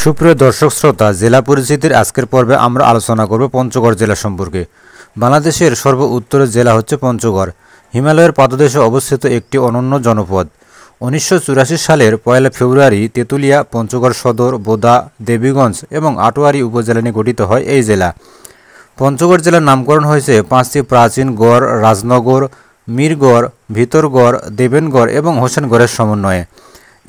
সুপ্রিয় দর্শক শ্রোতা, জেলা পরিচিতির আজকের পর্বে আমরা আলোচনা করব পঞ্চগড় জেলা সম্পর্কে। বাংলাদেশের সর্ব উত্তরের জেলা হচ্ছে পঞ্চগড়। হিমালয়ের পাদদেশে অবস্থিত একটি অনন্য জনপদ। 1984 সালের 1 ফেব্রুয়ারি তেঁতুলিয়া, পঞ্চগড় সদর, বোদা, দেবীগঞ্জ এবং আটোয়ারী উপজেলা নিয়ে গঠিত হয় এই জেলা। পঞ্চগড় জেলার নামকরণ হয়েছে 5টি প্রাচীন গড়, রাজনগর, মীরগড়, ভিতরগড়, দেবেনগড় এবং হোসেনগড়ের সমন্বয়ে।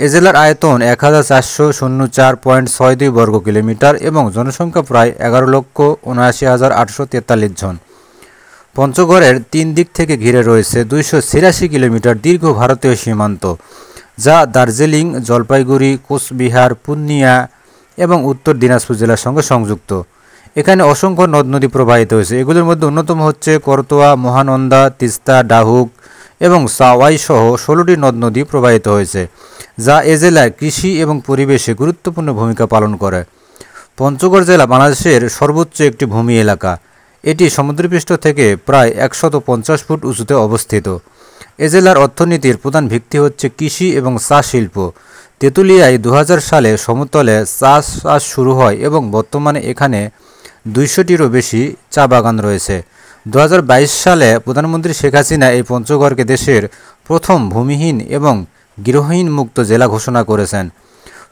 এ জেলার আয়তন 1404.62 বর্গ কিলোমিটার এবং জনসংখ্যা প্রায় 11,79,843 জন। পঞ্চগড়ের 3 দিক থেকে ঘিরে রয়েছে 286 কিলোমিটার দীর্ঘ ভারতীয় সীমান্ত, যা দার্জিলিং, জলপাইগুড়ি, কোচবিহার, পূর্ণিয়া এবং উত্তর দিনাজপুর জেলার সঙ্গে সংযুক্ত। এখানে অসংখ্য নদ নদী প্রবাহিত হয়েছে। এগুলোর মধ্যে অন্যতম হচ্ছে করতোয়া, মহানন্দা, তিস্তা, ডাহুক এবং সাওয়াই সহ 16টি নদ নদী প্রবাহিত হয়েছে, যা এ জেলার কৃষি এবং পরিবেশে গুরুত্বপূর্ণ ভূমিকা পালন করে। পঞ্চগড় জেলা বাংলাদেশের সর্বোচ্চ একটি ভূমি এলাকা। এটি সমুদ্রপৃষ্ঠ থেকে প্রায় 150 ফুট উঁচুতে অবস্থিত। এ জেলার অর্থনীতির প্রধান ভিত্তি হচ্ছে কৃষি এবং চা শিল্প। তেঁতুলিয়ায় 2000 সালে সমতলে চা চাষ শুরু হয় এবং বর্তমানে এখানে 200টিরও বেশি চা বাগান রয়েছে। 2022 সালে প্রধানমন্ত্রী শেখ হাসিনা এই পঞ্চগড়কে দেশের প্রথম ভূমিহীন এবং গৃহহীন মুক্ত জেলা ঘোষণা করেছেন।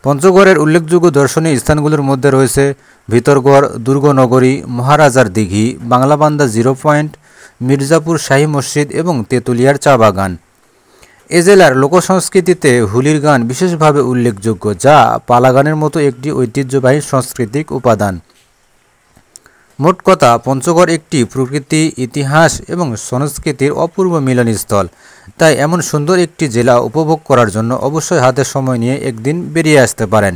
পঞ্চগড়ের উল্লেখযোগ্য দর্শনীয় স্থানগুলোর মধ্যে রয়েছে ভিতরগড়, দুর্গনগরী, মহারাজার দিঘি, বাংলাবান্ধা 0 পয়েন্ট, মির্জাপুর শাহী মসজিদ এবং তেঁতুলিয়ার চা বাগান। এ জেলার লোকসংস্কৃতিতে হুলির গান বিশেষভাবে উল্লেখযোগ্য, যা পালা গানের মতো একটি ঐতিহ্যবাহী সাংস্কৃতিক উপাদান। মোট কথা, পঞ্চগড় একটি প্রকৃতি, ইতিহাস এবং সংস্কৃতির অপূর্ব মিলনস্থল। তাই এমন সুন্দর একটি জেলা উপভোগ করার জন্য অবশ্যই হাতে সময় নিয়ে একদিন বেরিয়ে আসতে পারেন।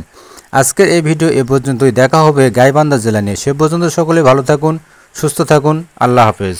আজকের এই ভিডিও এ পর্যন্তই। দেখা হবে গাইবান্ধা জেলা নিয়ে। সে পর্যন্ত সকলে ভালো থাকুন, সুস্থ থাকুন। আল্লাহ হাফেজ।